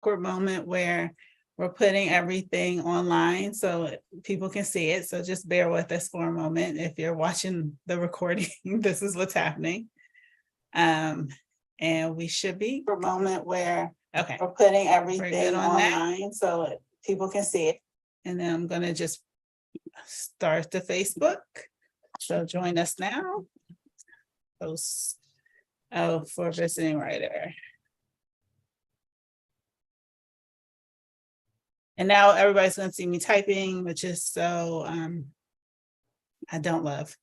awkward moment where we're putting everything online so people can see it. So just bear with us for a moment. If you're watching the recording, this is what's happening. And we should be for a moment where we're putting everything online so people can see it. And then I'm going to just start the Facebook. So join us now. Post for visiting writer. And now everybody's going to see me typing, which is so I don't love.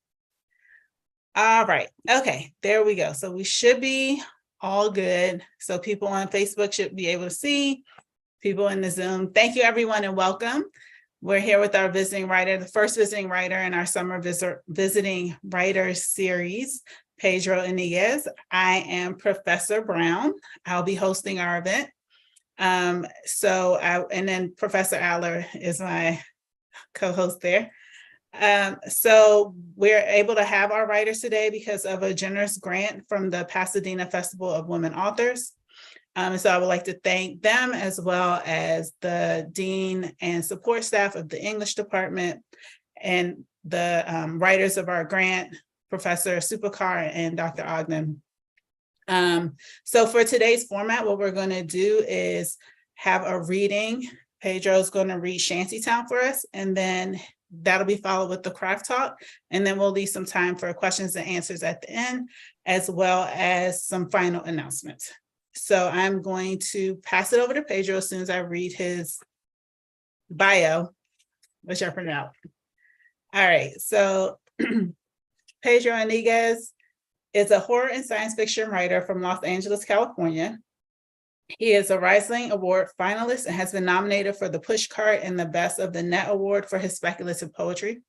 All right. Okay, there we go. So we should be all good. So people on Facebook should be able to see, people in the Zoom. Thank you, everyone, and welcome. We're here with our visiting writer, the first visiting writer in our summer visiting writers series, Pedro Iniguez. I am Professor Brown. I'll be hosting our event. And then Professor Aller is my co-host there. So we're able to have our writers today because of a generous grant from the Pasadena Festival of Women Authors. So I would like to thank them as well as the dean and support staff of the English department and the writers of our grant, Professor Supakar and Dr. Ogden. So for today's format, what we're going to do is have a reading. Pedro's going to read Shantytown for us, and then that'll be followed with the craft talk. And then we'll leave some time for questions and answers at the end, as well as some final announcements. So I'm going to pass it over to Pedro as soon as I read his bio, which I printed out. All right, so Pedro Iniguez is a horror and science fiction writer from Los Angeles, California. He is a Rising Award finalist and has been nominated for the Pushcart and the Best of the Net Award for his speculative poetry.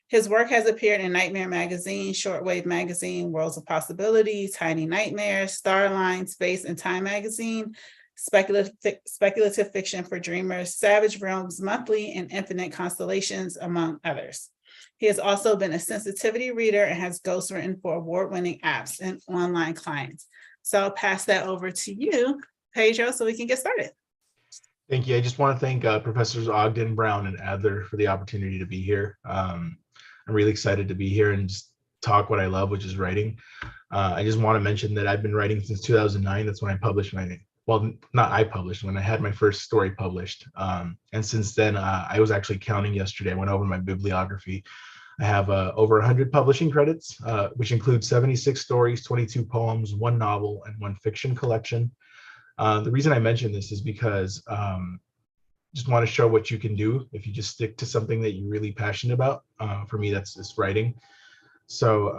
His work has appeared in Nightmare Magazine, Shortwave Magazine, Worlds of Possibility, Tiny Nightmares, Starline, Space and Time Magazine, Speculative Fiction for Dreamers, Savage Realms Monthly, and Infinite Constellations, among others. He has also been a sensitivity reader and has ghostwritten for award-winning apps and online clients. So I'll pass that over to you, Pedro, so we can get started. Thank you. I just want to thank Professors Ogden, Brown, and Adler for the opportunity to be here. I'm really excited to be here and just talk what I love, which is writing. I just want to mention that I've been writing since 2009. That's when I published when I had my first story published. And since then, I was actually counting yesterday. I went over my bibliography. I have over 100 publishing credits, which include 76 stories, 22 poems, 1 novel, and 1 fiction collection. The reason I mention this is because just want to show what you can do if you just stick to something that you're really passionate about. For me, that's writing. So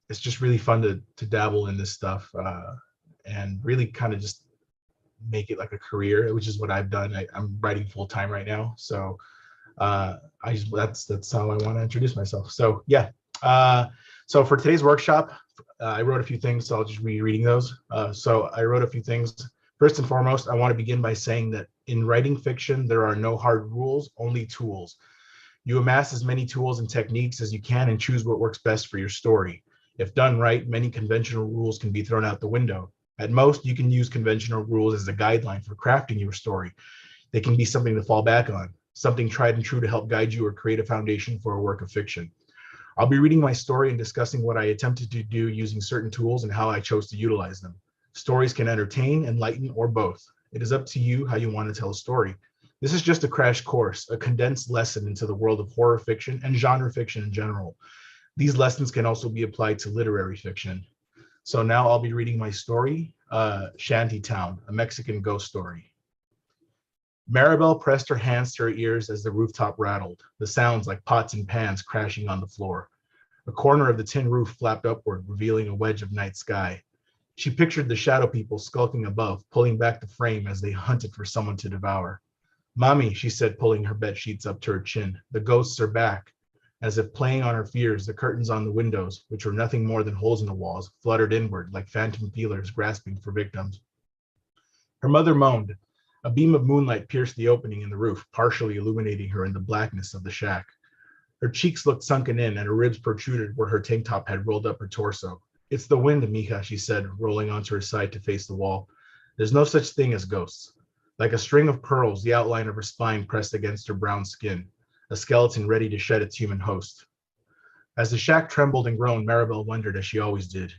it's just really fun to dabble in this stuff and really kind of just make it like a career, which is what I've done. I'm writing full time right now. So that's how I want to introduce myself. So yeah. So for today's workshop, I wrote a few things, so I'll just be reading those. So I wrote a few things. First and foremost, I want to begin by saying that in writing fiction, there are no hard rules, only tools. You amass as many tools and techniques as you can and choose what works best for your story. If done right, many conventional rules can be thrown out the window. At most, you can use conventional rules as a guideline for crafting your story. They can be something to fall back on, something tried and true to help guide you or create a foundation for a work of fiction. I'll be reading my story and discussing what I attempted to do using certain tools and how I chose to utilize them. Stories can entertain, enlighten, or both. It is up to you how you want to tell a story. This is just a crash course, a condensed lesson into the world of horror fiction and genre fiction in general. These lessons can also be applied to literary fiction. So now I'll be reading my story, Shantytown, a Mexican ghost story. Maribel pressed her hands to her ears as the rooftop rattled, the sounds like pots and pans crashing on the floor. A corner of the tin roof flapped upward, revealing a wedge of night sky. She pictured the shadow people skulking above, pulling back the frame as they hunted for someone to devour. "Mommy," she said, pulling her bed sheets up to her chin, "the ghosts are back." As if playing on her fears, the curtains on the windows, which were nothing more than holes in the walls, fluttered inward like phantom feelers grasping for victims. Her mother moaned. A beam of moonlight pierced the opening in the roof, partially illuminating her in the blackness of the shack. Her cheeks looked sunken in, and her ribs protruded where her tank top had rolled up her torso. "It's the wind, mija," she said, rolling onto her side to face the wall. "There's no such thing as ghosts." Like a string of pearls, the outline of her spine pressed against her brown skin, a skeleton ready to shed its human host. As the shack trembled and groaned, Maribel wondered, as she always did,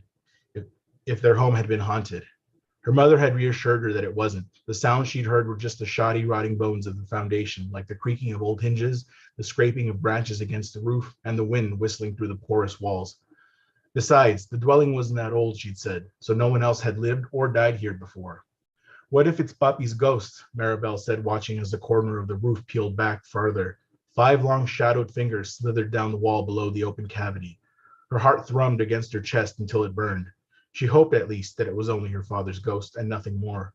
if, if their home had been haunted. Her mother had reassured her that it wasn't. The sounds she'd heard were just the shoddy, rotting bones of the foundation, like the creaking of old hinges, the scraping of branches against the roof, and the wind whistling through the porous walls. Besides, the dwelling wasn't that old, she'd said, so no one else had lived or died here before. What if it's Papi's ghost? Maribel said, watching as the corner of the roof peeled back farther. 5 long shadowed fingers slithered down the wall below the open cavity. Her heart thrummed against her chest until it burned. She hoped, at least, that it was only her father's ghost and nothing more.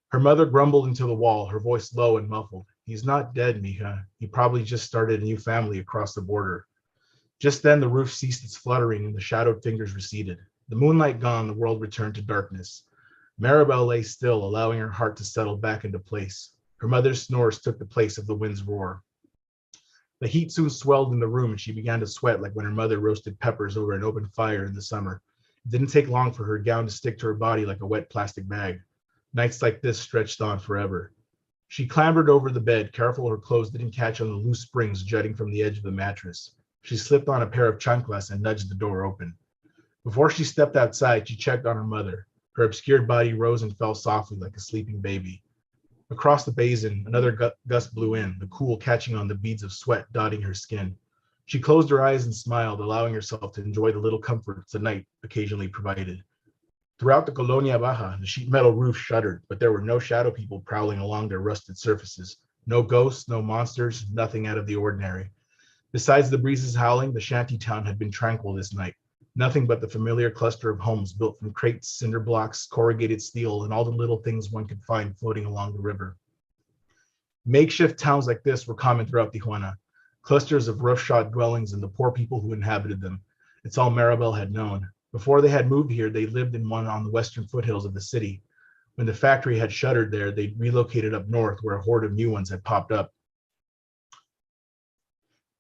Her mother grumbled into the wall, her voice low and muffled. He's not dead, mija. He probably just started a new family across the border. Just then the roof ceased its fluttering and the shadowed fingers receded. The moonlight gone, the world returned to darkness. Maribel lay still, allowing her heart to settle back into place. Her mother's snores took the place of the wind's roar. The heat soon swelled in the room and she began to sweat like when her mother roasted peppers over an open fire in the summer. It didn't take long for her gown to stick to her body like a wet plastic bag. Nights like this stretched on forever. She clambered over the bed, careful her clothes didn't catch on the loose springs jutting from the edge of the mattress. She slipped on a pair of chanclas and nudged the door open. Before she stepped outside, she checked on her mother. Her obscured body rose and fell softly like a sleeping baby. Across the basin, another gust blew in, the cool catching on the beads of sweat dotting her skin. She closed her eyes and smiled, allowing herself to enjoy the little comforts the night occasionally provided. Throughout the Colonia Baja, the sheet metal roof shuddered, but there were no shadow people prowling along their rusted surfaces. No ghosts, no monsters, nothing out of the ordinary. Besides the breezes howling, the shanty town had been tranquil this night. Nothing but the familiar cluster of homes built from crates, cinder blocks, corrugated steel, and all the little things one could find floating along the river. Makeshift towns like this were common throughout Tijuana, clusters of roughshod dwellings and the poor people who inhabited them. It's all Maribel had known. Before they had moved here, they lived in one on the western foothills of the city. When the factory had shuttered there, they relocated up north where a horde of new ones had popped up.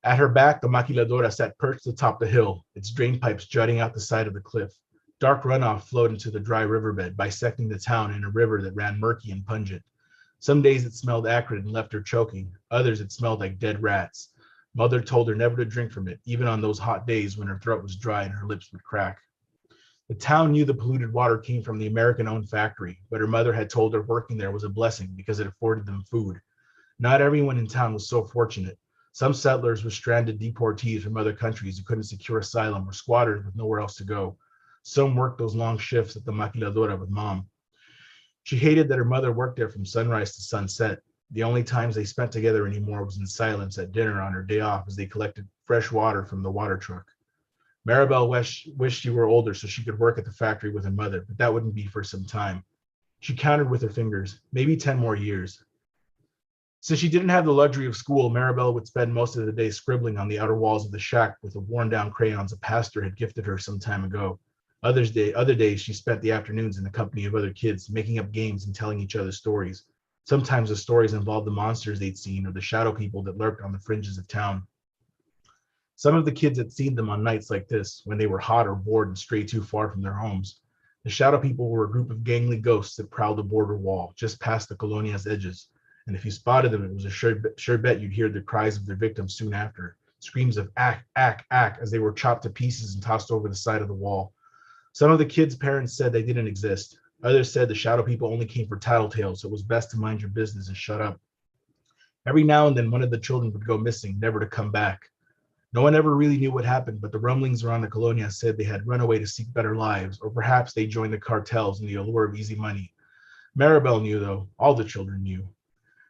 At her back, the maquiladora sat perched atop the hill, its drain pipes jutting out the side of the cliff. Dark runoff flowed into the dry riverbed, bisecting the town in a river that ran murky and pungent. Some days it smelled acrid and left her choking. Others it smelled like dead rats. Mother told her never to drink from it, even on those hot days when her throat was dry and her lips would crack. The town knew the polluted water came from the American-owned factory, but her mother had told her working there was a blessing because it afforded them food. Not everyone in town was so fortunate. Some settlers were stranded deportees from other countries who couldn't secure asylum or squatters with nowhere else to go. Some worked those long shifts at the maquiladora with mom. She hated that her mother worked there from sunrise to sunset. The only times they spent together anymore was in silence at dinner on her day off as they collected fresh water from the water truck. Maribel wished she were older so she could work at the factory with her mother, but that wouldn't be for some time. She counted with her fingers, maybe 10 more years. Since she didn't have the luxury of school, Maribel would spend most of the day scribbling on the outer walls of the shack with the worn-down crayons a pastor had gifted her some time ago. Other days, she spent the afternoons in the company of other kids, making up games and telling each other stories. Sometimes the stories involved the monsters they'd seen or the shadow people that lurked on the fringes of town. Some of the kids had seen them on nights like this, when they were hot or bored and strayed too far from their homes. The shadow people were a group of gangly ghosts that prowled the border wall, just past the colonia's edges. And if you spotted them, it was a sure bet you'd hear the cries of their victims soon after, screams of ack, ack, ack, as they were chopped to pieces and tossed over the side of the wall. Some of the kids' parents said they didn't exist. Others said the shadow people only came for tattletales, so it was best to mind your business and shut up. Every now and then, one of the children would go missing, never to come back. No one ever really knew what happened, but the rumblings around the colonia said they had run away to seek better lives, or perhaps they joined the cartels in the allure of easy money. Maribel knew, though. All the children knew.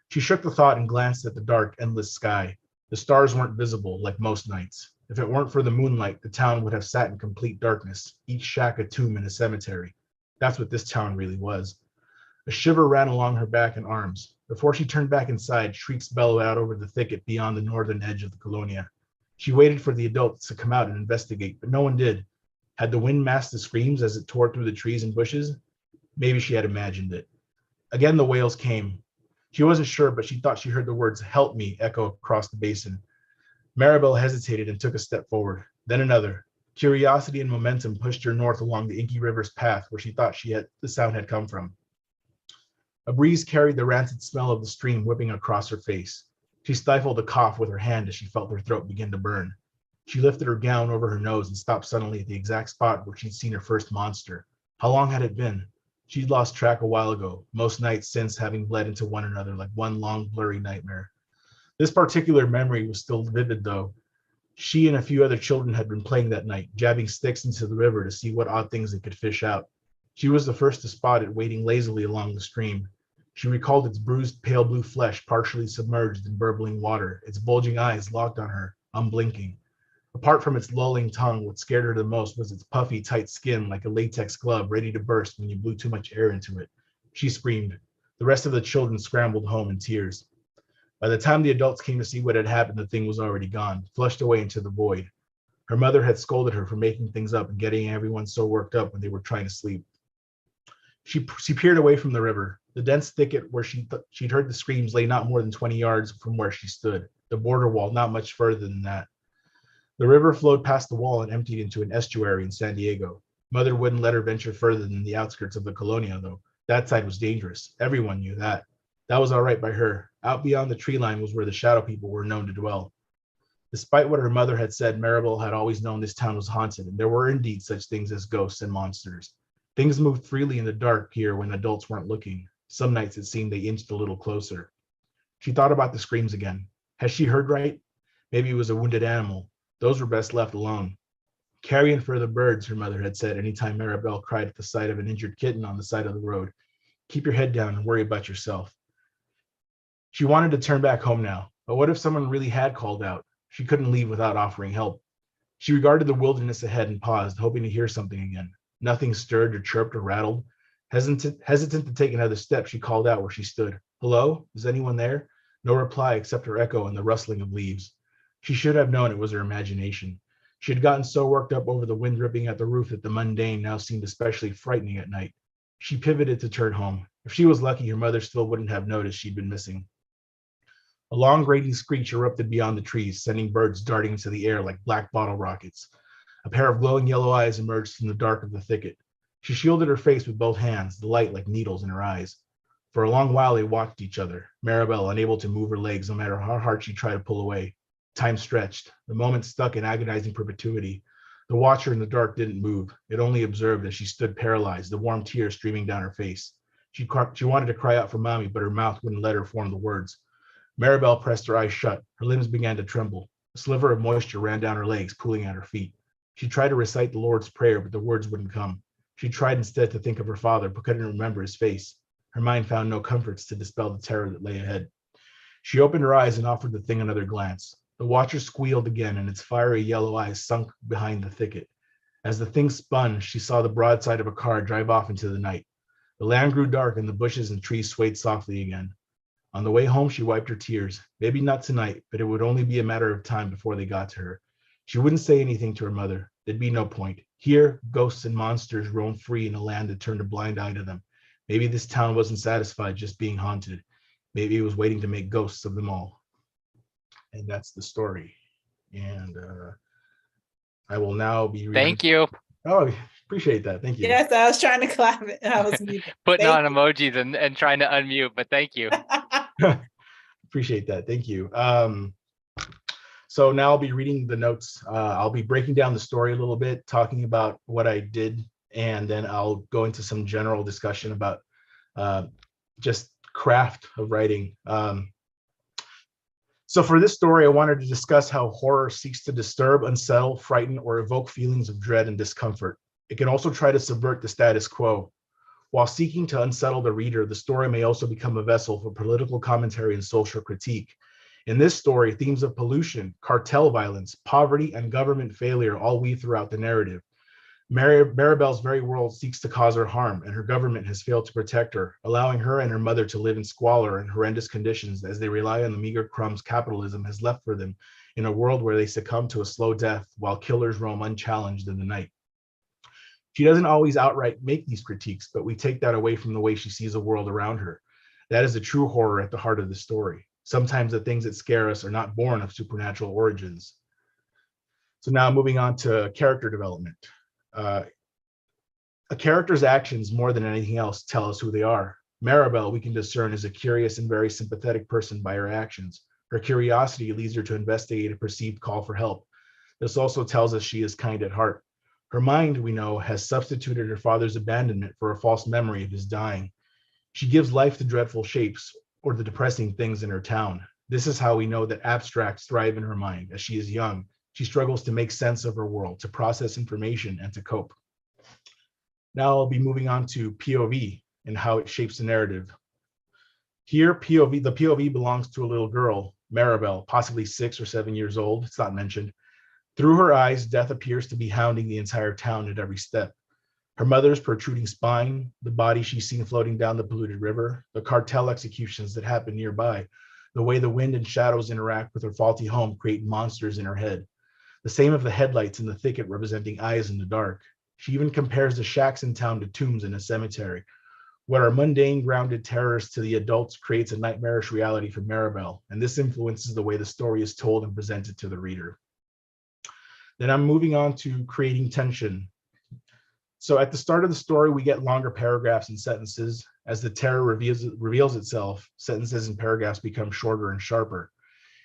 She shook the thought and glanced at the dark, endless sky. The stars weren't visible, like most nights. If it weren't for the moonlight, the town would have sat in complete darkness, each shack a tomb in a cemetery. That's what this town really was. A shiver ran along her back and arms. Before she turned back inside, shrieks bellowed out over the thicket beyond the northern edge of the colonia. She waited for the adults to come out and investigate, but no one did. Had the wind masked the screams as it tore through the trees and bushes? Maybe she had imagined it. Again, the wails came. She wasn't sure, but she thought she heard the words, "Help me," echo across the basin. Maribel hesitated and took a step forward, then another. Curiosity and momentum pushed her north along the Inky River's path where she thought the sound had come from. A breeze carried the rancid smell of the stream whipping across her face. She stifled a cough with her hand as she felt her throat begin to burn. She lifted her gown over her nose and stopped suddenly at the exact spot where she'd seen her first monster. How long had it been? She'd lost track a while ago, most nights since having bled into one another like one long, blurry nightmare. This particular memory was still vivid, though. She and a few other children had been playing that night, jabbing sticks into the river to see what odd things they could fish out. She was the first to spot it wading lazily along the stream. She recalled its bruised, pale blue flesh partially submerged in burbling water, its bulging eyes locked on her, unblinking. Apart from its lolling tongue, what scared her the most was its puffy, tight skin like a latex glove ready to burst when you blew too much air into it. She screamed. The rest of the children scrambled home in tears. By the time the adults came to see what had happened, the thing was already gone, flushed away into the void. Her mother had scolded her for making things up and getting everyone so worked up when they were trying to sleep. She peered away from the river. The dense thicket where she'd heard the screams lay not more than 20 yards from where she stood, the border wall not much further than that. The river flowed past the wall and emptied into an estuary in San Diego. Mother wouldn't let her venture further than the outskirts of the Colonia, though. That side was dangerous. Everyone knew that. That was all right by her. Out beyond the tree line was where the shadow people were known to dwell. Despite what her mother had said, Maribel had always known this town was haunted, and there were indeed such things as ghosts and monsters. Things moved freely in the dark here when adults weren't looking. Some nights it seemed they inched a little closer. She thought about the screams again. Had she heard right? Maybe it was a wounded animal. Those were best left alone. Carrion for the birds, her mother had said anytime Maribel cried at the sight of an injured kitten on the side of the road. Keep your head down and worry about yourself. She wanted to turn back home now, but what if someone really had called out? She couldn't leave without offering help. She regarded the wilderness ahead and paused, hoping to hear something again. Nothing stirred or chirped or rattled. Hesitant to take another step, she called out where she stood. Hello? Is anyone there? No reply except her echo and the rustling of leaves. She should have known it was her imagination. She had gotten so worked up over the wind ripping at the roof that the mundane now seemed especially frightening at night. She pivoted to turn home. If she was lucky, her mother still wouldn't have noticed she'd been missing. A long grating screech erupted beyond the trees, sending birds darting into the air like black bottle rockets. A pair of glowing yellow eyes emerged from the dark of the thicket. She shielded her face with both hands, the light like needles in her eyes. For a long while they watched each other, Maribel unable to move her legs no matter how hard she tried to pull away. Time stretched. The moment stuck in agonizing perpetuity. The watcher in the dark didn't move. It only observed as she stood paralyzed, the warm tears streaming down her face. She wanted to cry out for mommy, but her mouth wouldn't let her form the words. Maribel pressed her eyes shut. Her limbs began to tremble. A sliver of moisture ran down her legs, pooling at her feet. She tried to recite the Lord's Prayer, but the words wouldn't come. She tried instead to think of her father, but couldn't remember his face. Her mind found no comforts to dispel the terror that lay ahead. She opened her eyes and offered the thing another glance. The watcher squealed again, and its fiery yellow eyes sunk behind the thicket. As the thing spun, she saw the broadside of a car drive off into the night. The land grew dark, and the bushes and trees swayed softly again. On the way home, she wiped her tears. Maybe not tonight, but it would only be a matter of time before they got to her. She wouldn't say anything to her mother. There'd be no point. Here, ghosts and monsters roam free in a land that turned a blind eye to them. Maybe this town wasn't satisfied just being haunted. Maybe it was waiting to make ghosts of them all. And that's the story. And I will now be reading. Thank you. Oh, appreciate that. Thank you. Yes, I was trying to clap it and I was muted. Putting Thank on emojis and trying to unmute, but thank you. Appreciate that. Thank you. So now I'll be reading the notes. I'll be breaking down the story a little bit, talking about what I did, and then I'll go into some general discussion about just craft of writing. So for this story, I wanted to discuss how horror seeks to disturb, unsettle, frighten, or evoke feelings of dread and discomfort. It can also try to subvert the status quo. While seeking to unsettle the reader, the story may also become a vessel for political commentary and social critique. In this story, themes of pollution, cartel violence, poverty, and government failure all weave throughout the narrative. Maribel's very world seeks to cause her harm, and her government has failed to protect her, allowing her and her mother to live in squalor and horrendous conditions as they rely on the meager crumbs capitalism has left for them in a world where they succumb to a slow death while killers roam unchallenged in the night. She doesn't always outright make these critiques, but we take that away from the way she sees the world around her. That is the true horror at the heart of the story. Sometimes the things that scare us are not born of supernatural origins. So now moving on to character development. A character's actions, more than anything else, tell us who they are. Maribel, we can discern, is a curious and very sympathetic person by her actions. Her curiosity leads her to investigate a perceived call for help. This also tells us she is kind at heart. Her mind, we know, has substituted her father's abandonment for a false memory of his dying. She gives life to dreadful shapes or the depressing things in her town. This is how we know that abstracts thrive in her mind. As she is young, she struggles to make sense of her world, to process information, and to cope. Now I'll be moving on to POV and how it shapes the narrative. Here, the POV belongs to a little girl, Maribel, possibly 6 or 7 years old. It's not mentioned. Through her eyes, death appears to be hounding the entire town at every step. Her mother's protruding spine, the body she's seen floating down the polluted river, the cartel executions that happen nearby, the way the wind and shadows interact with her faulty home create monsters in her head. The same of the headlights in the thicket representing eyes in the dark. She even compares the shacks in town to tombs in a cemetery. What are mundane, grounded terrors to the adults creates a nightmarish reality for Maribel, and this influences the way the story is told and presented to the reader. Then I'm moving on to creating tension. So at the start of the story, we get longer paragraphs and sentences. As the terror reveals itself, sentences and paragraphs become shorter and sharper.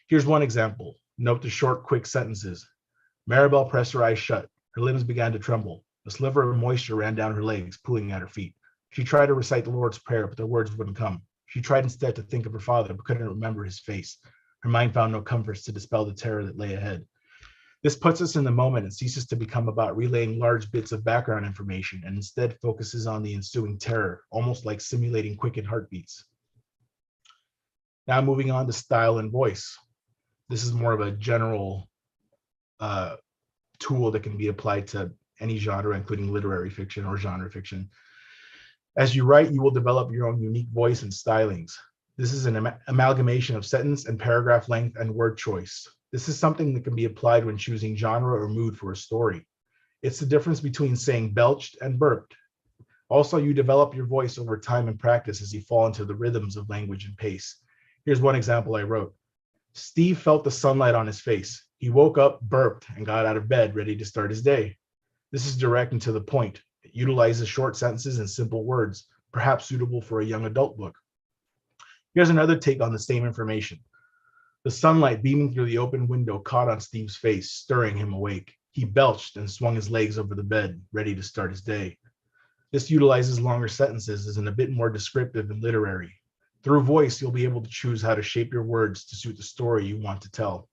Here's one example. Note the short, quick sentences. Maribel pressed her eyes shut. Her limbs began to tremble. A sliver of moisture ran down her legs, pooling at her feet. She tried to recite the Lord's Prayer, but the words wouldn't come. She tried instead to think of her father, but couldn't remember his face. Her mind found no comforts to dispel the terror that lay ahead. This puts us in the moment and ceases to become about relaying large bits of background information and instead focuses on the ensuing terror, almost like simulating quickened heartbeats. Now moving on to style and voice. This is more of a general tool that can be applied to any genre, including literary fiction or genre fiction. As you write, you will develop your own unique voice and stylings. This is an amalgamation of sentence and paragraph length and word choice. This is something that can be applied when choosing genre or mood for a story. It's the difference between saying belched and burped. Also, you develop your voice over time and practice as you fall into the rhythms of language and pace. Here's one example I wrote. Steve felt the sunlight on his face. He woke up, burped, and got out of bed ready to start his day. This is direct and to the point. It utilizes short sentences and simple words, perhaps suitable for a young adult book. Here's another take on the same information. The sunlight beaming through the open window caught on Steve's face, stirring him awake. He belched and swung his legs over the bed, ready to start his day. This utilizes longer sentences as in a bit more descriptive and literary. Through voice, you'll be able to choose how to shape your words to suit the story you want to tell.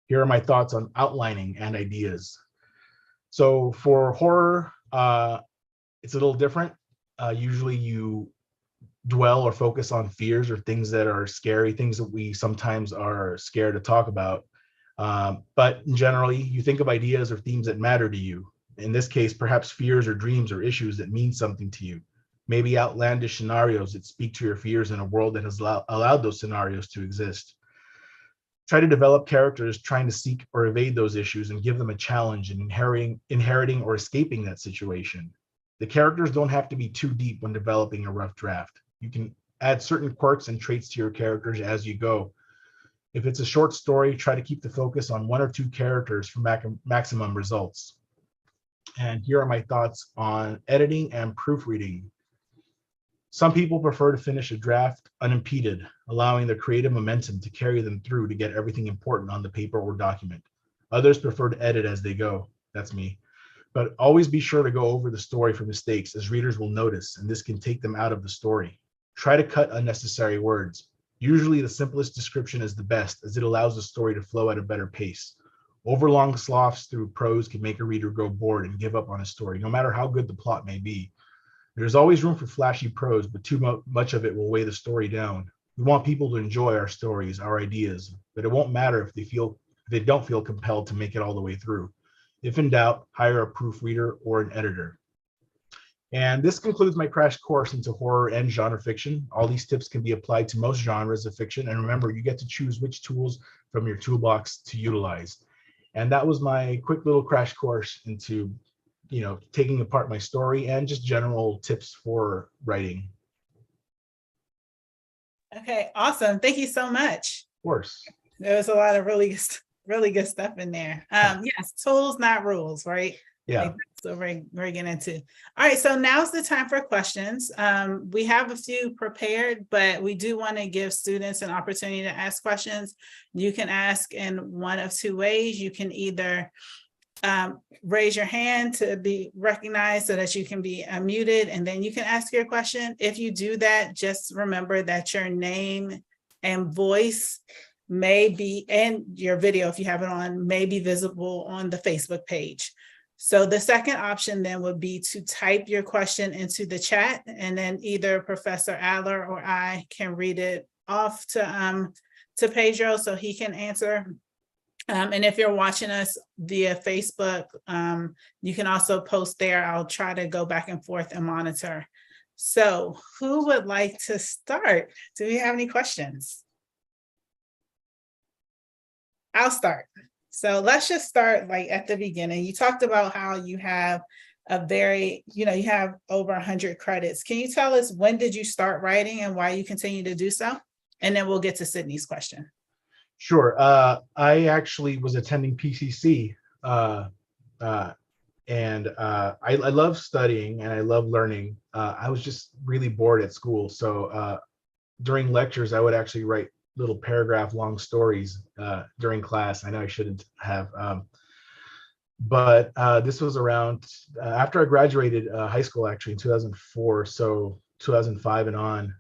Here are my thoughts on outlining and ideas. So for horror, it's a little different. Usually you dwell or focus on fears or things that are scary, things that we sometimes are scared to talk about. But generally, you think of ideas or themes that matter to you. In this case, perhaps fears or dreams or issues that mean something to you. Maybe outlandish scenarios that speak to your fears in a world that has allowed those scenarios to exist. Try to develop characters trying to seek or evade those issues and give them a challenge in inheriting or escaping that situation. The characters don't have to be too deep when developing a rough draft. You can add certain quirks and traits to your characters as you go. If it's a short story, try to keep the focus on 1 or 2 characters for maximum results. And here are my thoughts on editing and proofreading. Some people prefer to finish a draft unimpeded, allowing the creative momentum to carry them through to get everything important on the paper or document. Others prefer to edit as they go. That's me. But always be sure to go over the story for mistakes, as readers will notice, and this can take them out of the story. Try to cut unnecessary words. Usually the simplest description is the best, as it allows the story to flow at a better pace. Overlong sloughs through prose can make a reader grow bored and give up on a story, no matter how good the plot may be. There's always room for flashy prose, but too much of it will weigh the story down. We want people to enjoy our stories, our ideas, but it won't matter if they don't feel compelled to make it all the way through. If in doubt, hire a proofreader or an editor. And this concludes my crash course into horror and genre fiction. All these tips can be applied to most genres of fiction. And remember, you get to choose which tools from your toolbox to utilize. And that was my quick little crash course into, taking apart my story and just general tips for writing. Okay, awesome. Thank you so much. Of course. There was a lot of really good stuff in there. Yes, tools, not rules, right? Yeah. So we're getting into. All right, so now's the time for questions. We have a few prepared, but we do want to give students an opportunity to ask questions. You can ask in one of two ways. You can either raise your hand to be recognized so that you can be unmuted, and then you can ask your question. If you do that, just remember that your name and voice may be, and your video, if you have it on, may be visible on the Facebook page. So the second option then would be to type your question into the chat, and then either Professor Adler or I can read it off to Pedro so he can answer. And if you're watching us via Facebook, you can also post there. I'll try to go back and forth and monitor. So who would like to start? Do we have any questions? I'll start. So let's just start like at the beginning. You talked about how you have a very, you have over 100 credits. Can you tell us when did you start writing and why you continue to do so? And then we'll get to Sydney's question. Sure. I actually was attending PCC, and I love studying and I love learning. I was just really bored at school. So during lectures, I would actually write little paragraph long stories during class. I know I shouldn't have, but this was around after I graduated high school, actually in 2004. So 2005 and on,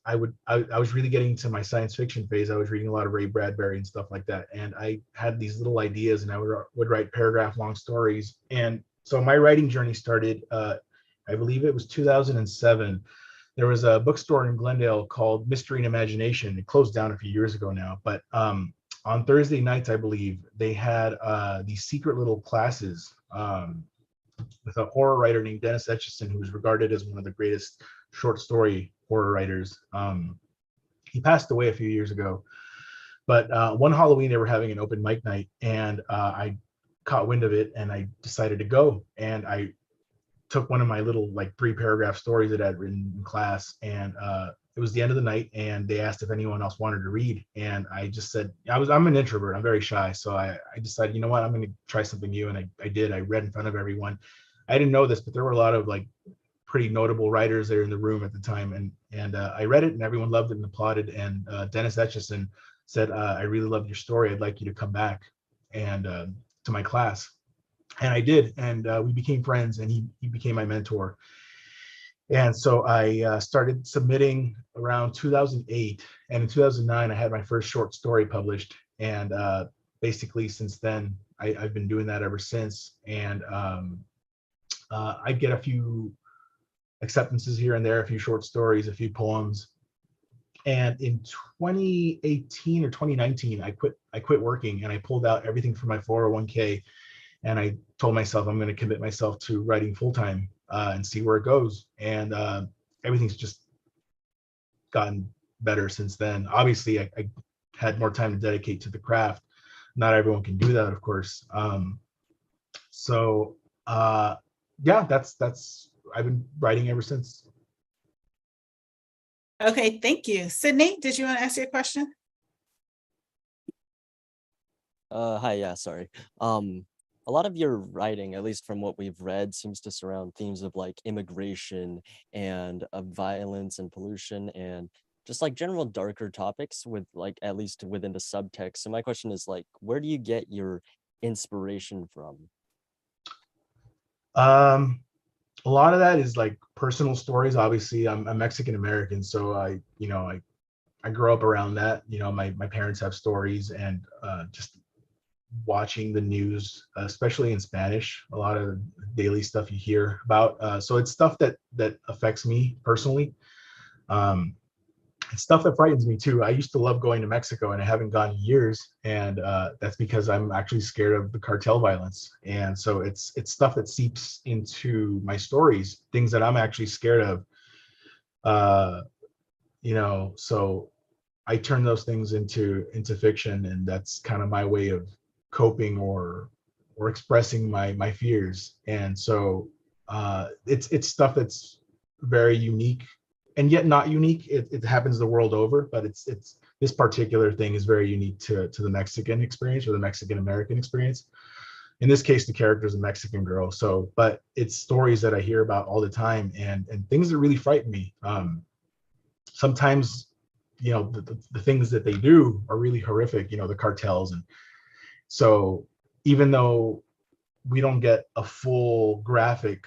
I was really getting into my science fiction phase. I was reading a lot of Ray Bradbury and stuff like that. And I had these little ideas and I would write paragraph long stories. And so my writing journey started, I believe it was 2007. There was a bookstore in Glendale called Mystery and Imagination. It closed down a few years ago now, but on Thursday nights, I believe, they had these secret little classes with a horror writer named Dennis Etchison, who was regarded as one of the greatest short story horror writers. He passed away a few years ago, but one Halloween they were having an open mic night, and I caught wind of it, and I decided to go. And I took one of my little like 3-paragraph stories that I'd written in class, and it was the end of the night, and they asked if anyone else wanted to read, and I just said I'm an introvert, I'm very shy, so I decided, you know what, I'm going to try something new, and I did. I read in front of everyone. I didn't know this, but there were a lot of like pretty notable writers there in the room at the time, and I read it, and everyone loved it and applauded. And Dennis Etchison said, I really loved your story. I'd like you to come back and to my class. And I did, and we became friends, and he became my mentor. And so I started submitting around 2008, and in 2009 I had my first short story published, and basically since then I've been doing that ever since. And I'd get a few acceptances here and there, a few short stories, a few poems. And in 2018 or 2019, I quit working, and I pulled out everything from my 401k. And I told myself I'm going to commit myself to writing full time and see where it goes. And everything's just gotten better since then. Obviously, I had more time to dedicate to the craft. Not everyone can do that, of course. So yeah, that's I've been writing ever since. Okay, thank you. Sydney, did you want to ask your question? Hi, yeah, sorry. A lot of your writing, at least from what we've read, seems to surround themes of like immigration and violence and pollution and just like general darker topics with like at least within the subtext. So my question is like, where do you get your inspiration from? A lot of that is like personal stories. Obviously, I'm a Mexican American, so I grew up around that. My parents have stories, and just watching the news, especially in Spanish, a lot of daily stuff you hear about. So it's stuff that affects me personally. It's stuff that frightens me too. I used to love going to Mexico, and I haven't gone in years, and that's because I'm actually scared of the cartel violence. And so it's stuff that seeps into my stories, things that I'm actually scared of. So I turn those things into fiction, and that's kind of my way of coping or expressing my fears. And so it's stuff that's very unique and yet not unique. It happens the world over, but it's this particular thing is very unique to the Mexican experience or the Mexican American experience. in this case, the character is a Mexican girl. So, but it's stories that I hear about all the time, and things that really frighten me. Sometimes, the things that they do are really horrific. The cartels, and so even though we don't get a full graphic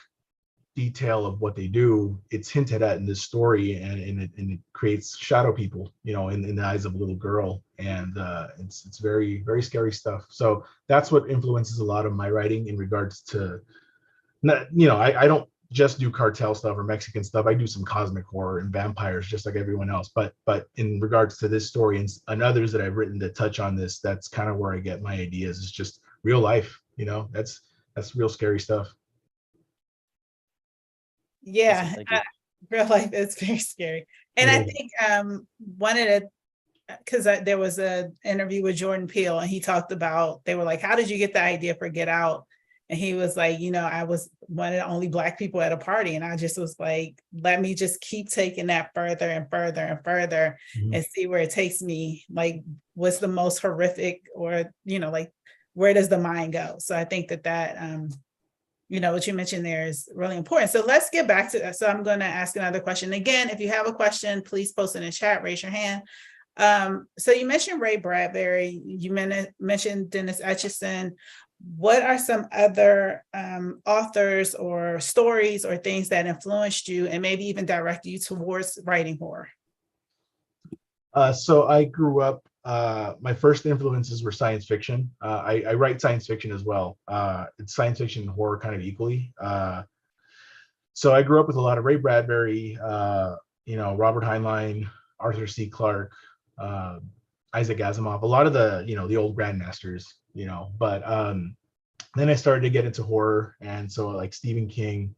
detail of what they do, it's hinted at in this story, and it creates shadow people, in the eyes of a little girl, and it's very, very scary stuff. So that's what influences a lot of my writing in regards to, not, I don't just do cartel stuff or Mexican stuff. I do some cosmic horror and vampires just like everyone else. But in regards to this story and others that I've written that touch on this, that's kind of where I get my ideas. It's just real life, that's real scary stuff. Yeah, Awesome, thank you. real life is very scary. And I think one of the, because there was a interview with Jordan Peele, and he talked about, they were like, how did you get the idea for Get Out? And he was like, I was one of the only Black people at a party, and I just was like, let me just keep taking that further and further and further, and see where it takes me. Like, what's the most horrific, or like, where does the mind go? So I think that what you mentioned there is really important. So let's get back to that. So I'm going to ask another question. Again, if you have a question, please post in the chat, raise your hand. So you mentioned Ray Bradbury, you mentioned Dennis Etchison. What are some other authors or stories or things that influenced you and maybe even directed you towards writing horror? So I grew up, my first influences were science fiction. I write science fiction as well. It's science fiction and horror kind of equally. So I grew up with a lot of Ray Bradbury, Robert Heinlein, Arthur C. Clarke, Isaac Asimov, a lot of the old grandmasters, but then I started to get into horror. And so like Stephen King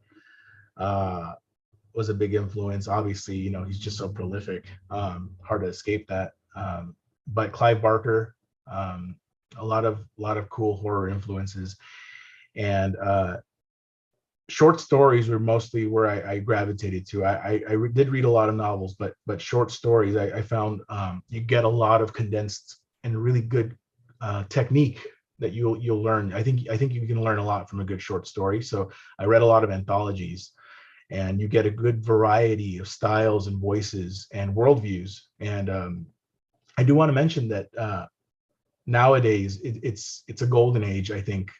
was a big influence. Obviously, he's just so prolific, hard to escape that. But Clive Barker, a lot of cool horror influences. And short stories were mostly where I gravitated to. I did read a lot of novels, but short stories, I found you get a lot of condensed and really good technique that you'll learn. I think you can learn a lot from a good short story. So I read a lot of anthologies, and you get a good variety of styles and voices and worldviews. And I do want to mention that nowadays it's a golden age, I think.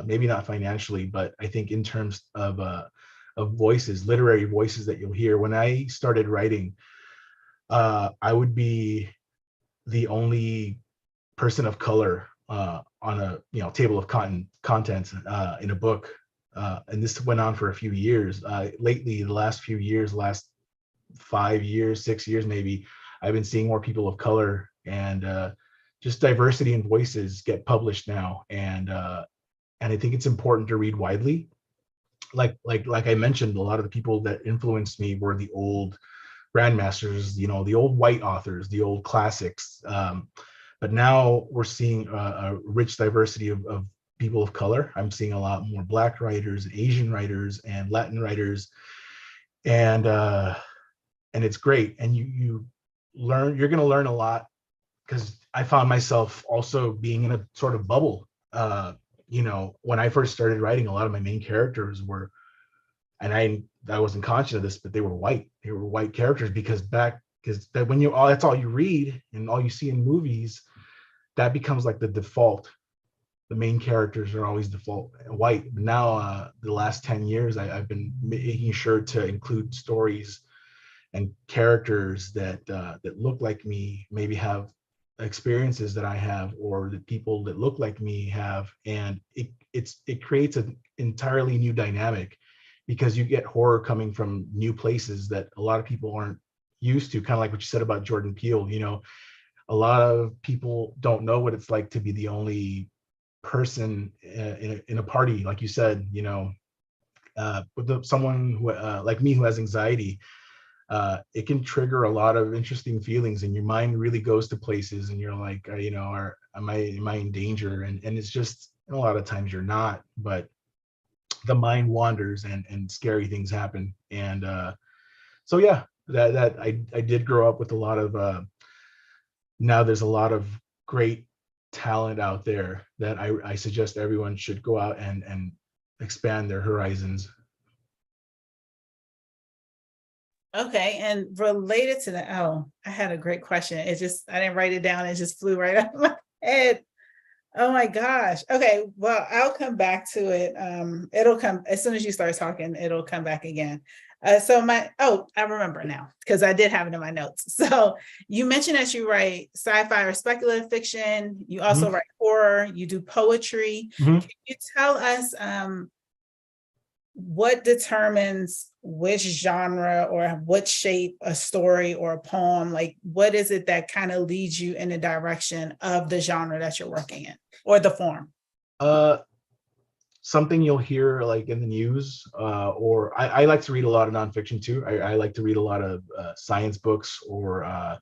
Maybe not financially, but I think in terms of voices, literary voices that you'll hear. When I started writing, I would be the only person of color on a table of content in a book, and this went on for a few years. Lately, the last few years, last 5 years, 6 years maybe, I've been seeing more people of color, and just diversity in voices get published now. And I think it's important to read widely. Like I mentioned, a lot of the people that influenced me were the old grandmasters, the old white authors, the old classics. But now we're seeing a rich diversity of people of color. I'm seeing a lot more Black writers, Asian writers, and Latin writers, and it's great. And you're going to learn a lot, because I found myself also being in a sort of bubble. When I first started writing, a lot of my main characters were, and I wasn't conscious of this, but they were white. They were white characters, because when that's all you read and all you see in movies, that becomes like the default. The main characters are always default white. But now, the last 10 years, I've been making sure to include stories and characters that look like me, maybe have experiences that I have, or that people that look like me have. And it creates an entirely new dynamic, because you get horror coming from new places that a lot of people aren't used to. Kind of like what you said about Jordan Peele. A lot of people don't know what it's like to be the only person in a party, like you said. With someone who like me, who has anxiety, it can trigger a lot of interesting feelings, and your mind really goes to places, and you're like, am I in danger? And it's just, a lot of times you're not, but the mind wanders, and scary things happen. And so yeah, that I did grow up with a lot of now there's a lot of great talent out there that I suggest everyone should go out and expand their horizons. Okay, and related to that, oh, I had a great question. It just, I didn't write it down. It just flew right out of my head. Oh my gosh. Okay, well, I'll come back to it. It'll come as soon as you start talking, it'll come back again. I remember now because I did have it in my notes. So you mentioned that you write sci-fi or speculative fiction. You also write horror. You do poetry. Mhm. Can you tell us what determines which genre or what shape a story or a poem, like what is it that kind of leads you in the direction of the genre that you're working in or the form? Something you'll hear like in the news, or I like to read a lot of nonfiction too. I like to read a lot of science books or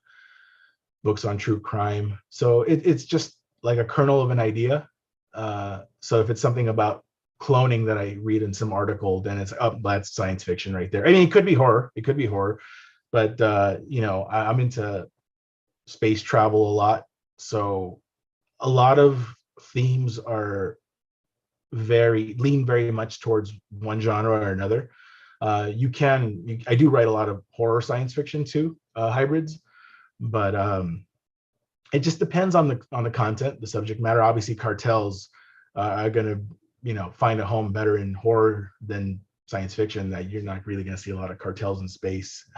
books on true crime. So it's just like a kernel of an idea. So if it's something about cloning that I read in some article, then it's that's science fiction right there. I mean, it could be horror. It could be horror, but I'm into space travel a lot. So a lot of themes are lean very much towards one genre or another. I do write a lot of horror science fiction too, hybrids, but it just depends on the content, the subject matter. Obviously, cartels are gonna find a home better in horror than science fiction. That you're not really gonna see a lot of cartels in space.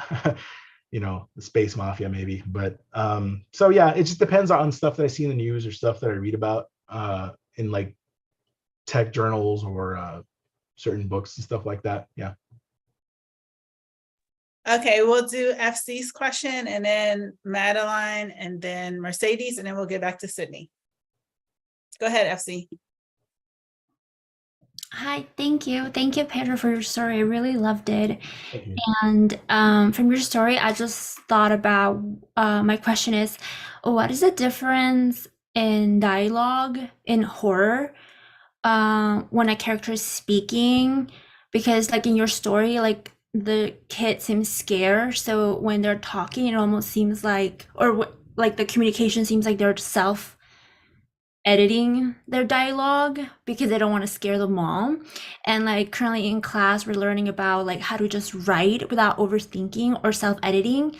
The space mafia maybe, but so yeah, it just depends on stuff that I see in the news or stuff that I read about in like tech journals or certain books and stuff like that. Yeah. Okay, we'll do FC's question and then Madeline and then Mercedes, and then we'll get back to Sydney. Go ahead, FC. Hi, thank you. Thank you, Pedro, for your story. I really loved it. Thank you. And from your story, I just thought about my question is, what is the difference in dialogue in horror when a character is speaking? Because like in your story, like the kid seems scared. So when they're talking, it almost seems like, like the communication seems like they're self editing their dialogue because they don't want to scare the mom. And like currently in class we're learning about like how to just write without overthinking or self-editing,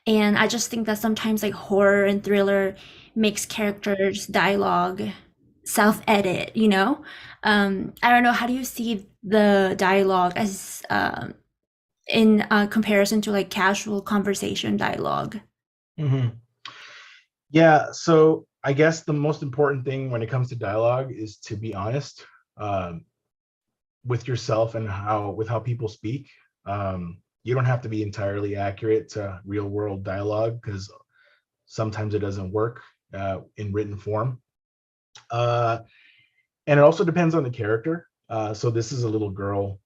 and I just think that sometimes like horror and thriller makes characters dialogue self-edit, I don't know, how do you see the dialogue as in comparison to like casual conversation dialogue? Mm-hmm. Yeah, so I guess the most important thing when it comes to dialogue is to be honest with yourself and with how people speak. You don't have to be entirely accurate to real world dialogue because sometimes it doesn't work in written form. And it also depends on the character. So this is a little girl,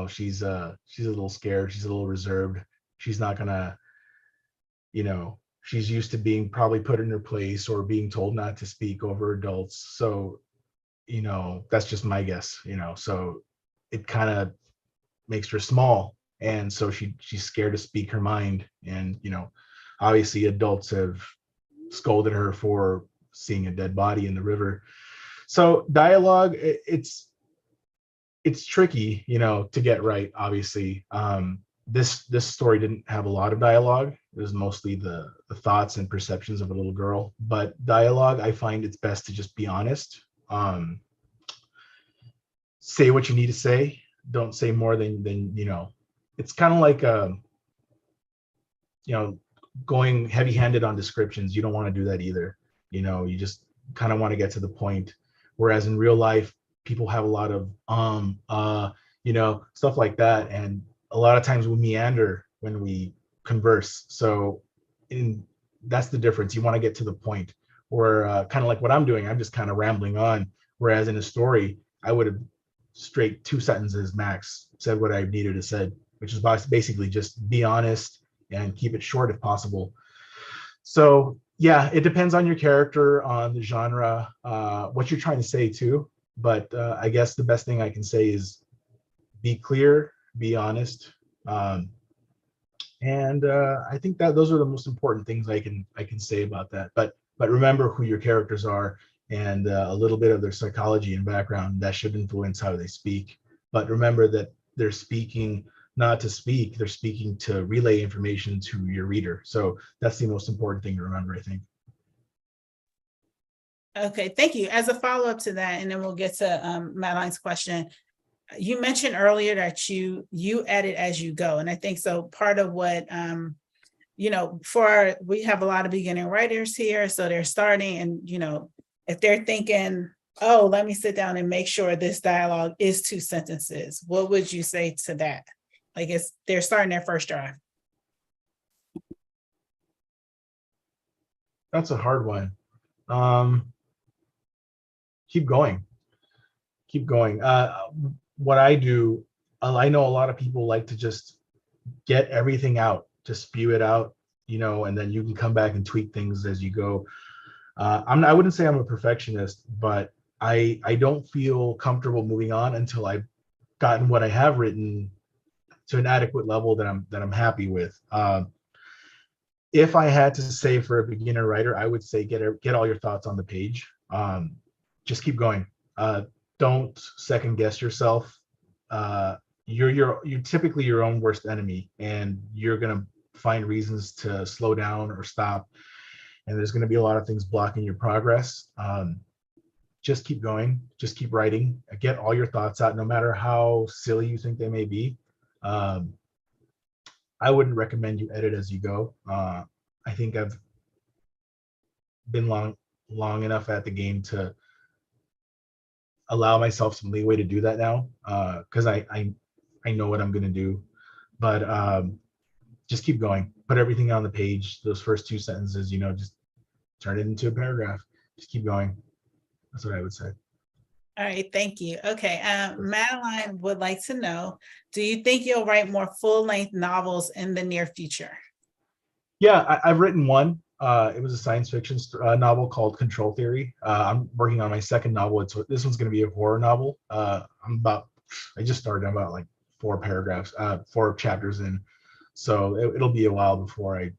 she's a little scared, she's a little reserved. She's not gonna, she's used to being probably put in her place or being told not to speak over adults. So, that's just my guess, so it kind of makes her small. And so she's scared to speak her mind. And, obviously adults have scolded her for seeing a dead body in the river. So dialogue, it's tricky, to get right, obviously. This story didn't have a lot of dialogue. It was mostly the thoughts and perceptions of a little girl. But dialogue, I find it's best to just be honest. Say what you need to say. Don't say more than it's kind of like going heavy-handed on descriptions. You don't want to do that either. You just kind of want to get to the point. Whereas in real life, people have a lot of stuff like that, and a lot of times we meander when we converse. So that's the difference. You want to get to the point. Or kind of like what I'm doing, I'm just kind of rambling on. Whereas in a story, I would have straight 2 sentences max said what I needed to say, which is basically just be honest and keep it short if possible. So yeah, it depends on your character, on the genre, what you're trying to say too. But I guess the best thing I can say is be clear, be honest, and I think that those are the most important things I can say about that. But remember who your characters are and a little bit of their psychology and background. That should influence how they speak. But remember that they're speaking not to speak, they're speaking to relay information to your reader. So that's the most important thing to remember, I think. Okay, thank you. As a follow-up to that, and then we'll get to Madeline's question. You mentioned earlier that you edit as you go. And I think so part of what we have a lot of beginning writers here, so they're starting, and if they're thinking, oh, let me sit down and make sure this dialogue is 2 sentences, what would you say to that? Like, they're starting their first draft. That's a hard one. Keep going. What I do, I know a lot of people like to just get everything out, just spew it out, and then you can come back and tweak things as you go. I wouldn't say I'm a perfectionist, but I don't feel comfortable moving on until I've gotten what I have written to an adequate level that I'm happy with. If I had to say for a beginner writer, I would say get all your thoughts on the page. Just keep going. Don't second guess yourself. You're typically your own worst enemy, and you're gonna find reasons to slow down or stop. And there's gonna be a lot of things blocking your progress. Just keep going. Just keep writing. Get all your thoughts out, no matter how silly you think they may be. I wouldn't recommend you edit as you go. I think I've been long enough at the game to allow myself some leeway to do that now, because I know what I'm going to do. But just keep going. Put everything on the page. Those first 2 sentences, just turn it into a paragraph. Just keep going. That's what I would say. All right, thank you. Okay, Madeline would like to know, do you think you'll write more full-length novels in the near future? Yeah, I've written one. It was a science fiction novel called Control Theory. I'm working on my second novel. This one's going to be a horror novel. I just started. I'm about like 4 chapters in. So it'll be a while before I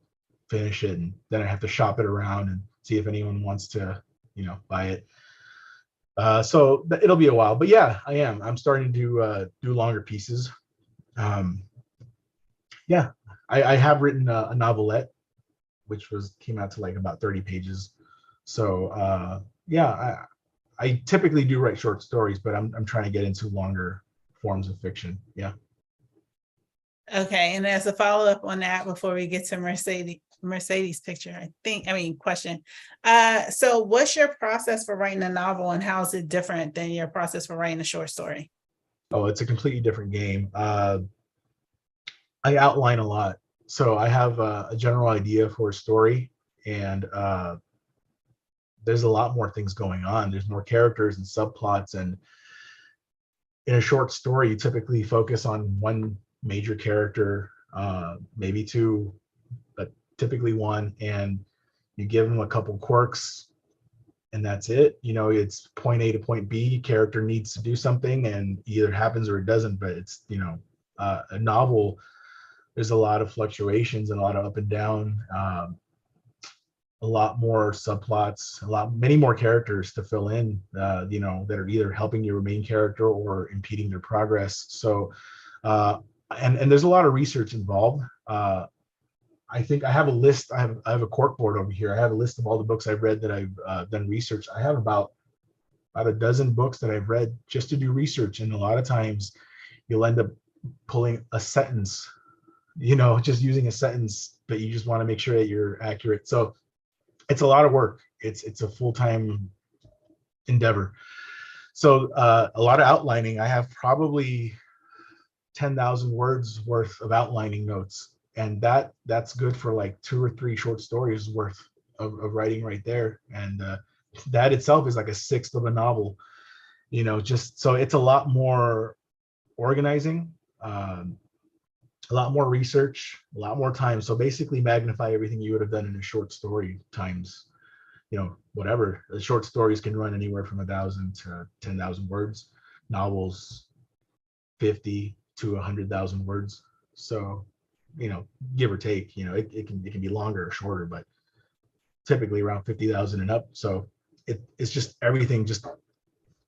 finish it, and then I have to shop it around and see if anyone wants to, buy it. So it'll be a while, but yeah, I'm starting to do longer pieces. Yeah, I have written a novelette, which came out to like about 30 pages. So yeah, I typically do write short stories, but I'm trying to get into longer forms of fiction. Yeah. Okay, and as a follow-up on that, before we get to Mercedes picture, question. So what's your process for writing a novel, and how is it different than your process for writing a short story? Oh, it's a completely different game. I outline a lot. So I have a general idea for a story, and there's a lot more things going on. There's more characters and subplots, and in a short story, you typically focus on one major character, maybe 2, but typically 1, and you give them a couple quirks, and that's it. It's point A to point B. Character needs to do something, and either happens or it doesn't. But it's a novel. There's a lot of fluctuations and a lot of up and down. A lot more subplots, many more characters to fill in. That are either helping your main character or impeding their progress. So, and there's a lot of research involved. I think I have a list. I have a cork board over here. I have a list of all the books I've read that I've done research. I have about a dozen books that I've read just to do research, and a lot of times you'll end up pulling a sentence, just using a sentence, but you just want to make sure that you're accurate. So it's a lot of work. It's a full-time endeavor. So a lot of outlining. I have probably 10,000 words worth of outlining notes. And that's good for like 2 or 3 short stories worth of writing right there. And that itself is like a 1/6 of a novel, just so it's a lot more organizing, a lot more research, a lot more time. So basically magnify everything you would have done in a short story times, whatever. The short stories can run anywhere from 1,000 to 10,000 words. Novels, 50 to 100,000 words. So give or take, it can be longer or shorter, but typically around 50,000 and up. So it's just everything just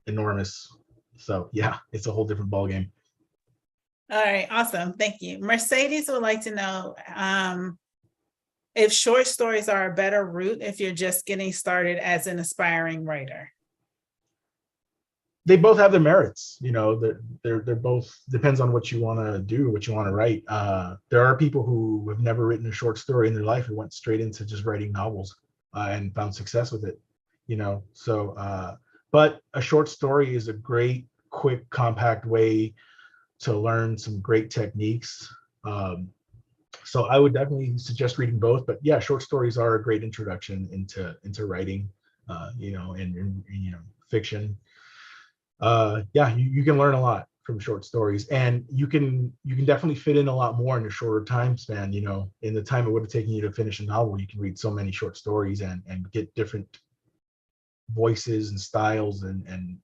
enormous. So yeah, it's a whole different ballgame. All right, awesome. Thank you. Mercedes would like to know if short stories are a better route if you're just getting started as an aspiring writer. They both have their merits, you know. They're both, depends on what you want to do, what you want to write. There are people who have never written a short story in their life who went straight into just writing novels and found success with it, you know. So but a short story is a great, quick, compact way to learn some great techniques. So I would definitely suggest reading both, but yeah, short stories are a great introduction into writing, you know, and you know, fiction. Yeah, you can learn a lot from short stories, and you can definitely fit in a lot more in a shorter time span. You know, in the time it would have taken you to finish a novel, you can read so many short stories and get different voices and styles and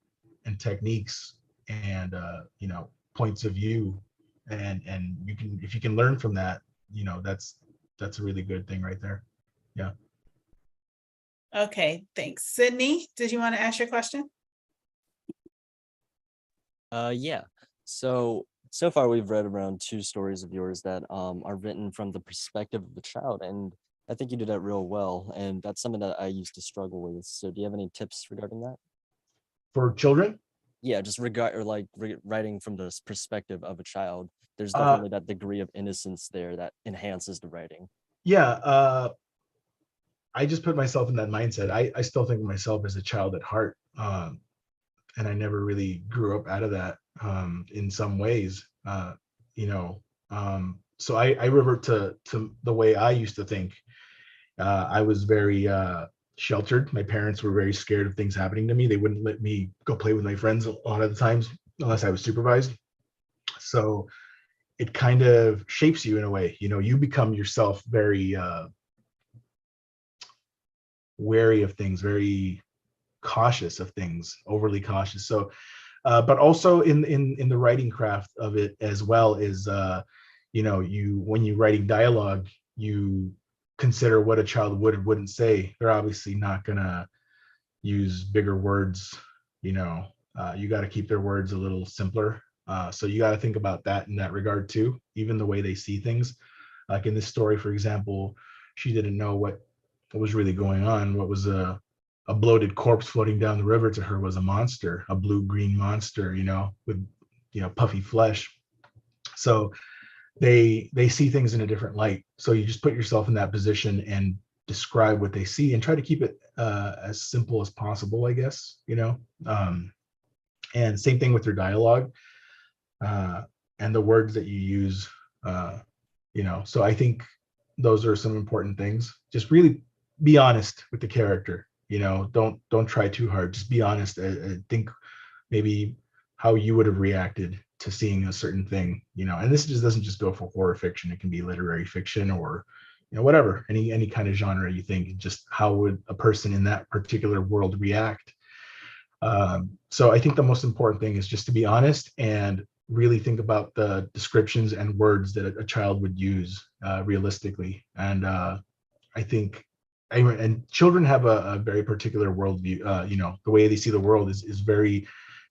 techniques and you know, points of view, and you can, if you can learn from that, you know, that's a really good thing right there. Yeah. Okay, thanks. Sydney, did you want to ask your question? Yeah. So far we've read around 2 stories of yours that are written from the perspective of the child, and I think you did that real well, and that's something that I used to struggle with. So do you have any tips regarding that? For children? Yeah, just writing from the perspective of a child. There's Uh, definitely that degree of innocence there that enhances the writing. yeah, I just put myself in that mindset. I still think of myself as a child at heart. And I never really grew up out of that in some ways, you know. So I revert to the way I used to think. I was very sheltered. My parents were very scared of things happening to me. They wouldn't let me go play with my friends a lot of the times unless I was supervised. So it kind of shapes you in a way. You know, you become yourself very wary of things, very cautious of things, overly cautious. So but also in the writing craft of it as well is you know, you, when you're writing dialogue, you consider what a child would or wouldn't say. They're obviously not gonna use bigger words, you know. You got to keep their words a little simpler, so you got to think about that in that regard too, even the way they see things. Like in this story, for example, she didn't know what was really going on. What was a bloated corpse floating down the river to her was a monster, a blue-green monster, you know, with, you know, puffy flesh. So they see things in a different light. So you just put yourself in that position and describe what they see and try to keep it as simple as possible, I guess, you know. And same thing with your dialogue and the words that you use, you know. So I think those are some important things. Just really be honest with the character, you know. Don't try too hard. Just be honest. Think maybe how you would have reacted to seeing a certain thing, you know. And this just doesn't just go for horror fiction. It can be literary fiction or, you know, whatever, any kind of genre you think. Just how would a person in that particular world react? So I think the most important thing is just to be honest and really think about the descriptions and words that a child would use realistically. And I think, and children have a very particular worldview. You know, the way they see the world is very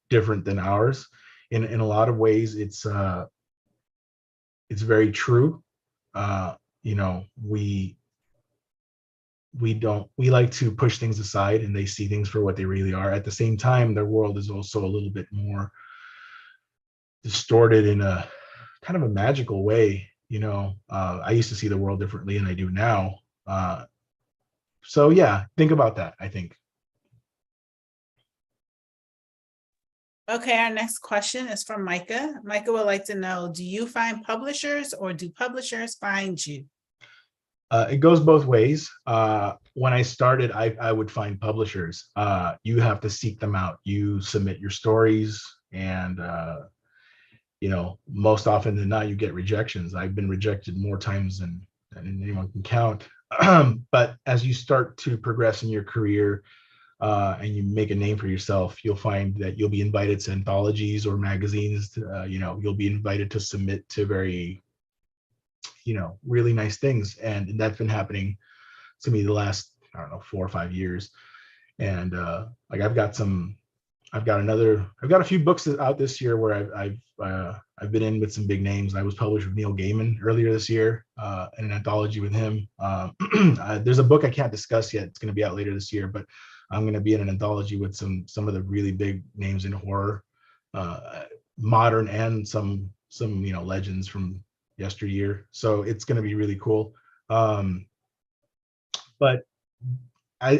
different than ours. In a lot of ways, it's very true. You know, we like to push things aside and they see things for what they really are. At the same time, their world is also a little bit more distorted in a kind of a magical way, you know. I used to see the world differently than I do now. So yeah, think about that, I think. Okay, our next question is from Micah. Micah would like to know, do you find publishers or do publishers find you? It goes both ways. When I started, I would find publishers. You have to seek them out. You submit your stories, and you know, most often than not, you get rejections. I've been rejected more times than anyone can count. But as you start to progress in your career and you make a name for yourself, you'll find that you'll be invited to anthologies or magazines. You know, you'll be invited to submit to very, you know, really nice things. And that's been happening to me the last, I don't know, 4 or 5 years. And like I've got a few books out this year where I've been in with some big names. I was published with Neil Gaiman earlier this year, in an anthology with him. There's a book I can't discuss yet. It's going to be out later this year, but I'm going to be in an anthology with some of the really big names in horror, modern and some legends from yesteryear. So it's going to be really cool. But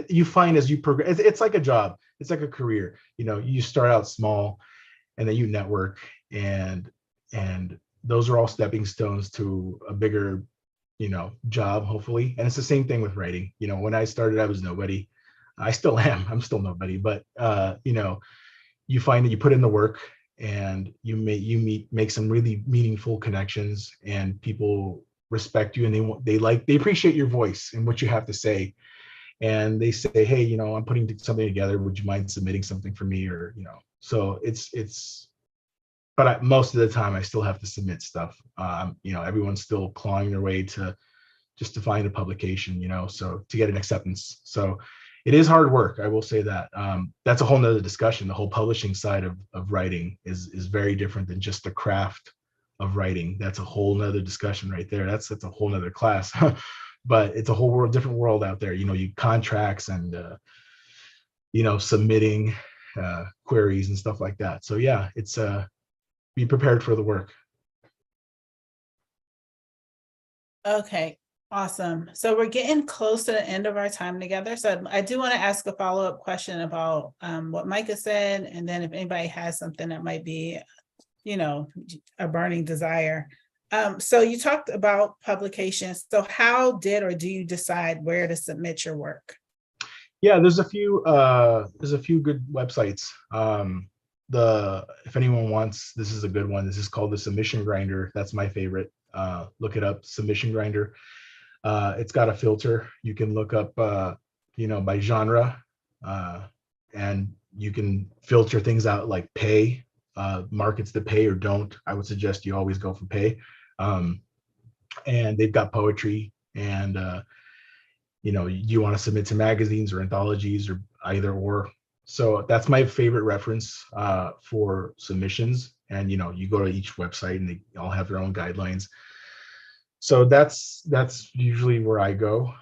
you find as you progress, it's like a job, it's like a career. You start out small, and then you network, and those are all stepping stones to a bigger, job, hopefully. And it's the same thing with writing. When I started, I was nobody. I still am. I'm still nobody. But you find that you put in the work, and you make some really meaningful connections, and people respect you, and they appreciate your voice and what you have to say. And they say, hey, I'm putting something together. Would you mind submitting something for me? Or, so but most of the time I still have to submit stuff. Everyone's still clawing their way to find a publication, so to get an acceptance. So it is hard work. I will say that. That's a whole nother discussion. The whole publishing side of writing is very different than just the craft of writing. That's a whole nother discussion right there. That's a whole nother class. But it's a whole different world out there. You contracts and submitting queries and stuff like that. So yeah, it's be prepared for the work. Okay, awesome. So we're getting close to the end of our time together. So I do want to ask a follow-up question about what Micah said, and then if anybody has something that might be, a burning desire. So you talked about publications. So how did or do you decide where to submit your work? Yeah, there's a few good websites. If anyone wants, this is a good one. This is called the Submission Grinder. That's my favorite. Look it up, Submission Grinder. It's got a filter. You can look up, by genre, and you can filter things out like pay, markets that pay or don't. I would suggest you always go for pay. And they've got poetry, and you want to submit to magazines or anthologies or either or. So that's my favorite reference for submissions. And you go to each website and they all have their own guidelines. So that's usually where I go.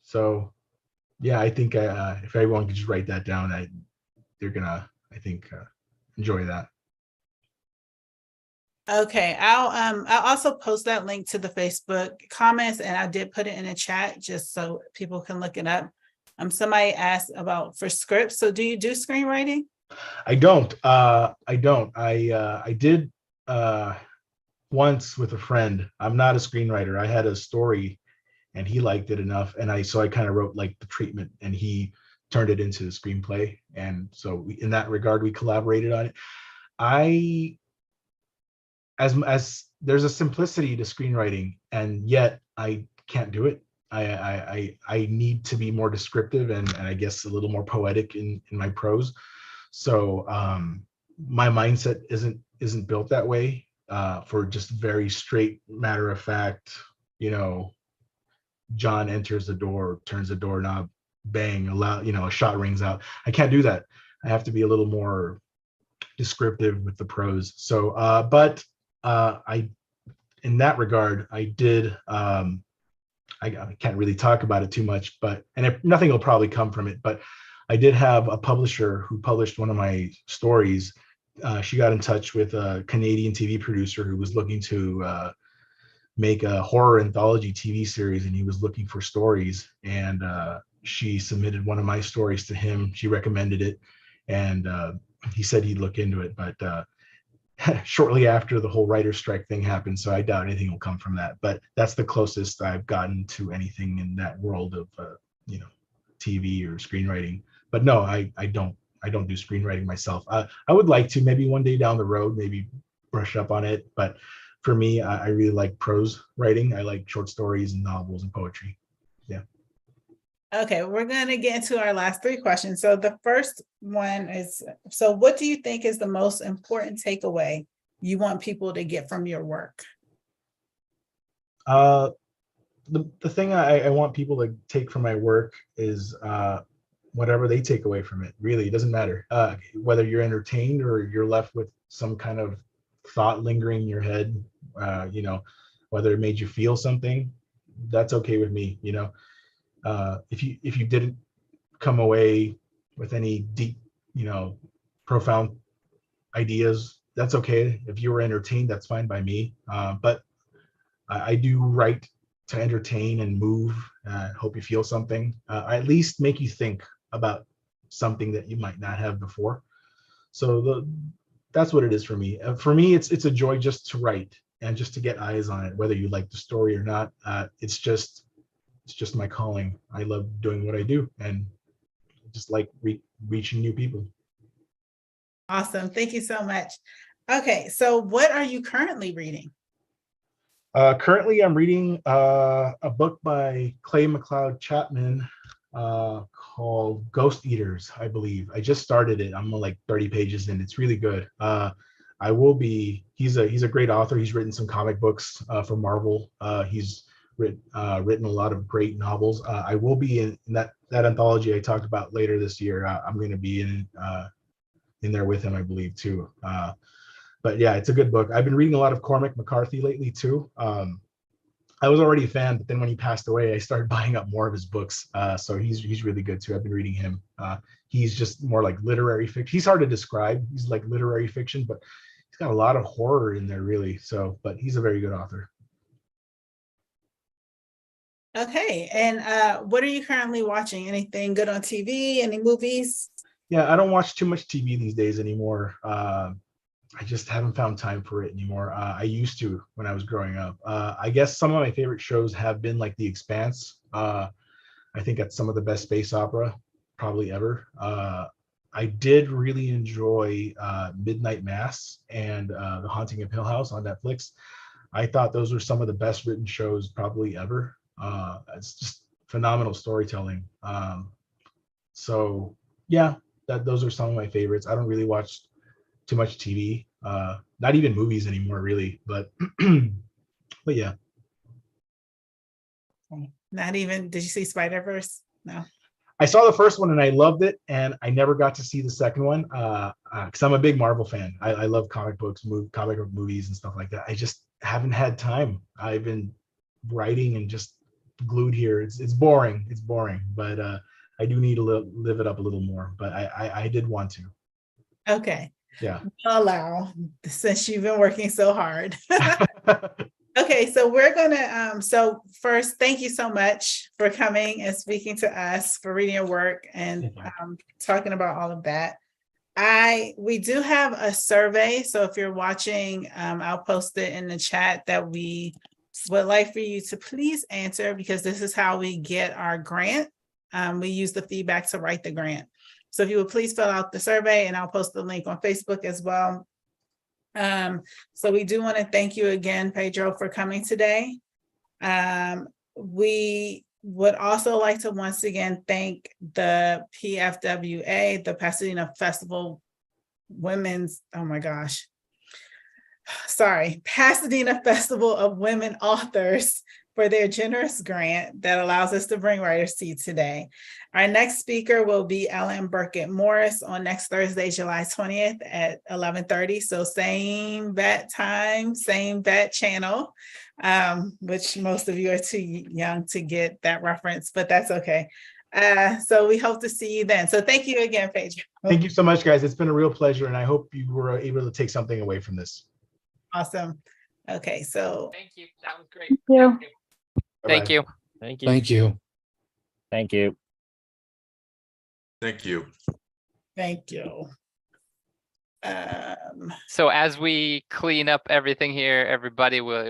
So yeah, I think if everyone could just write that down, they're gonna, I think, enjoy that. Okay, I'll also post that link to the Facebook comments, and I did put it in a chat just so people can look it up. Somebody asked about for scripts. So do you do screenwriting? I don't. I did once with a friend. I'm not a screenwriter. I had a story, and he liked it enough, and I kind of wrote like the treatment, and he turned it into a screenplay. And so in that regard, we collaborated on it. As there's a simplicity to screenwriting, and yet I can't do it. I need to be more descriptive and I guess a little more poetic in my prose. So my mindset isn't built that way for just very straight, matter of fact, John enters the door, turns the doorknob, bang, a shot rings out. I can't do that. I have to be a little more descriptive with the prose. So in that regard, I did. I can't really talk about it too much, nothing will probably come from it. But I did have a publisher who published one of my stories. She got in touch with a Canadian TV producer who was looking to make a horror anthology TV series, and he was looking for stories. And she submitted one of my stories to him. She recommended it, and he said he'd look into it. But shortly after the whole writer's strike thing happened, so I doubt anything will come from that. But that's the closest I've gotten to anything in that world of TV or screenwriting. But no, I don't do screenwriting myself. I would like to, maybe one day down the road, maybe brush up on it. But for me, I really like prose writing. I like short stories and novels and poetry. Yeah. Okay, we're going to get into our last three questions. So the first one is, so what do you think is the most important takeaway you want people to get from your work? the thing I want people to take from my work is whatever they take away from it. Really, it doesn't matter whether you're entertained or you're left with some kind of thought lingering in your head. You know, whether it made you feel something, that's okay with me. You know, if you didn't come away with any deep, you know, profound ideas, that's okay. If you were entertained, that's fine by me. But I do write to entertain and move. Hope you feel something. At least make you think about something that you might not have before. So that's what it is for me. For me, it's a joy just to write and just to get eyes on it, whether you like the story or not. It's just my calling. I love doing what I do, and just like reaching new people. Awesome. Thank you so much. Okay, so what are you currently reading? Currently, I'm reading a book by Clay McLeod Chapman called Ghost Eaters, I believe. I just started it. I'm like 30 pages in. It's really good. He's a great author. He's written some comic books for Marvel. He's written a lot of great novels. I will be in that anthology I talked about later this year. I'm going to be in there with him, I believe, too. But yeah, it's a good book. I've been reading a lot of Cormac McCarthy lately too. I was already a fan, but then when he passed away, I started buying up more of his books. So he's really good too. I've been reading him. He's just more like literary fiction. He's hard to describe. He's like literary fiction, but he's got a lot of horror in there, really. So, but he's a very good author. Okay, and what are you currently watching? Anything good on TV? Any movies? Yeah, I don't watch too much TV these days anymore. I just haven't found time for it anymore. I used to when I was growing up. I guess some of my favorite shows have been like The Expanse. I think that's some of the best space opera probably ever. I did really enjoy Midnight Mass and The Haunting of Hill House on Netflix. I thought those were some of the best written shows probably ever. It's just phenomenal storytelling. So yeah, those are some of my favorites. I don't really watch too much TV, not even movies anymore, really. But but yeah. Not even. Did you see Spider-Verse? No. I saw the first one and I loved it, and I never got to see the second one because I'm a big Marvel fan. I love comic book movies and stuff like that. I just haven't had time. I've been writing and just glued here. It's boring. It's boring, but I do need to live it up a little more. But I did want to. Okay. Yeah. Allow, since you've been working so hard. Okay, so we're gonna so first, thank you so much for coming and speaking to us, for reading your work and talking about all of that. We do have a survey, so if you're watching, I'll post it in the chat that we would like for you to please answer, because this is how we get our grant. We use the feedback to write the grant. So if you would please fill out the survey, and I'll post the link on Facebook as well. So we do want to thank you again, Pedro, for coming today. We would also like to once again thank the PFWA, the Pasadena Festival Pasadena Festival of Women Authors, for their generous grant that allows us to bring writers to you today. Our next speaker will be Ellen Burkett Morris on next Thursday, July 20th at 11:30. So same bat time, same bat channel, which most of you are too young to get that reference, but that's okay. So we hope to see you then. So thank you again, Pedro. Thank you so much, guys. It's been a real pleasure, and I hope you were able to take something away from this. Awesome. Okay, so Thank you. That was great. Thank you. Thank you. Thank you. Thank you. Thank you. Thank you. thank you. So as we clean up everything here, everybody will